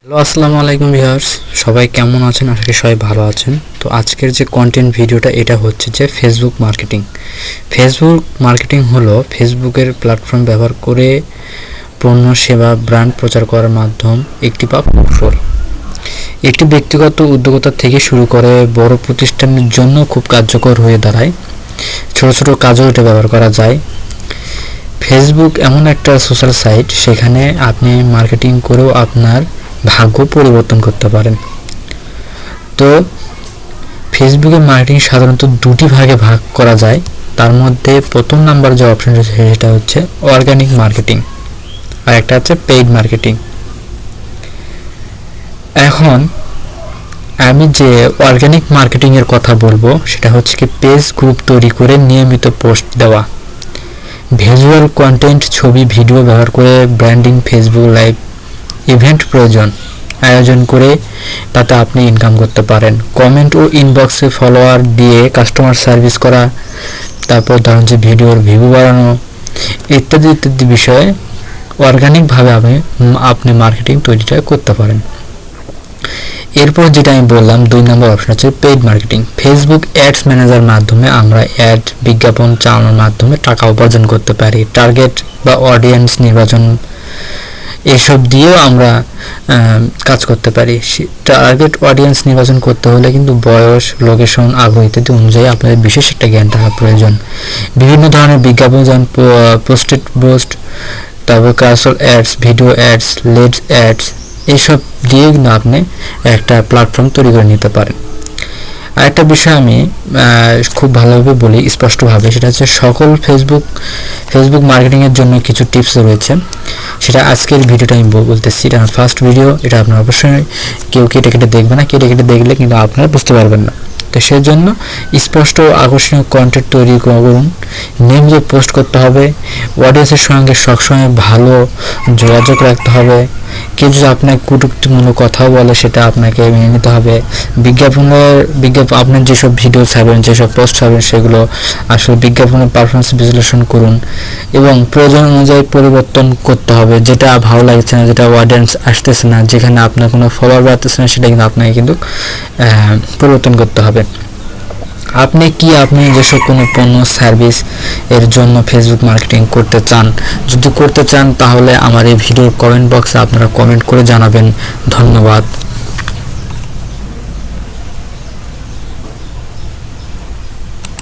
Hello, আসসালামু আলাইকুম viewers. সবাই কেমন আছেন? আশা করি সবাই ভালো আছেন। তো আজকের যে কন্টেন্ট ভিডিওটা এটা হচ্ছে যে ফেসবুক মার্কেটিং হলো ফেসবুকের প্ল্যাটফর্ম ব্যবহার করে পণ্য সেবা ব্র্যান্ড প্রচার করার মাধ্যম একটি বা কৌশল। একটি ব্যক্তিগত উদ্যোক্তা থেকে শুরু করে বড় প্রতিষ্ঠানের জন্য খুব কার্যকর হয়ে দাঁড়ায়। ছোট ছোট কাজও এটা ব্যবহার করা যায়। ফেসবুক এমন একটা সোশ্যাল সাইট, সেখানে আপনি মার্কেটিং করেও আপনার ভাগ্য পরিবর্তন করতে পারেন। তো ফেসবুকে মার্কেটিং সাধারণত দুটি ভাগে ভাগ করা যায়। তার মধ্যে প্রথম নাম্বার যে অপশন রয়েছে সেটা হচ্ছে অর্গানিক মার্কেটিং, আর একটা হচ্ছে পেইড মার্কেটিং। এখন আমি যে অর্গানিক মার্কেটিং এর কথা বলবো সেটা হচ্ছে কি পেজ গ্রুপ তৈরি করে নিয়মিত পোস্ট দেওয়া, ভিজুয়াল কন্টেন্ট, ছবি ভিডিও ব্যবহার করে ব্র্যান্ডিং, ফেসবুক লাইভ ইভেন্ট আয়োজন করে তাতে আপনি ইনকাম করতে পারেন। কমেন্ট ও ইনবক্সে ফলোয়ার দিয়ে কাস্টমার সার্ভিস করা, তারপর ধরুন যে ভিডিওর ভিউ বাড়ানো ইত্যাদি ইত্যাদি বিষয়ে অর্গানিকভাবে আপনি মার্কেটিং তৈরিটা করতে পারেন। এরপর যেটা আমি বললাম 2 নম্বর অপশন হচ্ছে paid marketing. Facebook ads manager মাধ্যমে আমরা অ্যাড বিজ্ঞাপন চালানোর মাধ্যমে টাকা উপার্জন করতে পারি। টার্গেট বা অডিয়েন্স নির্বাচন এসব দিয়েও আমরা কাজ করতে পারি। টার্গেট অডিয়েন্স নির্বাচন করতে হলে কিন্তু বয়স, লোকেশন, আগ্রহ ইত্যাদি অনুযায়ী আপনাদের বিশেষ একটা জ্ঞান থাকা প্রয়োজন। বিভিন্ন ধরনের বিজ্ঞাপন, যেমন পোস্টেড পোস্ট, তারপর carousel ads, video ads, lead ads, এইসব দিয়ে কিন্তু আপনি একটা প্ল্যাটফর্ম তৈরি করে নিতে পারেন। আরেকটা বিষয় আমি খুব ভালোভাবে বলি স্পষ্টভাবে, সেটা হচ্ছে সকল ফেসবুক মার্কেটিংয়ের জন্য কিছু টিপস রয়েছে। সেটা আজকের ভিডিওটা আমি বলতেছি। এটা আমার ফার্স্ট ভিডিও, এটা আপনার অবশ্যই কেউ কেটে কেটে দেখবে না, কেটে কেটে দেখলে কিন্তু আপনারা বুঝতে পারবেন না। তো সেজন্য স্পষ্ট আকর্ষণীয় কন্টেন্ট তৈরি করুন, নিয়মিত পোস্ট করতে হবে, অডিয়েন্সের সঙ্গে সবসময় ভালো যোগাযোগ রাখতে হবে। কেউ যদি আপনার কটূক্তিমূলক কথাও বলে সেটা আপনাকে মেনে নিতে হবে। আপনার যেসব ভিডিও ছাড়বেন, যেসব পোস্ট ছাড়বেন, সেগুলো আসলে বিজ্ঞাপনের পারফরমেন্স বিশ্লেষণ করুন এবং প্রয়োজন অনুযায়ী পরিবর্তন করতে হবে। যেটা ভালো লাগছে না, যেটা অডিয়েন্স আসতেছে না, যেখানে আপনার কোনো ফলোয়ার বাড়তেছে না, সেটা কিন্তু আপনাকে কিন্তু পরিবর্তন করতে হবে। আপনি যেসব কোনো পণ্য সার্ভিস এর জন্য ফেসবুক মার্কেটিং করতে চান, যদি করতে চান তাহলে আমার এই ভিডিওর কমেন্ট বক্সে আপনারা কমেন্ট করে জানাবেন। ধন্যবাদ।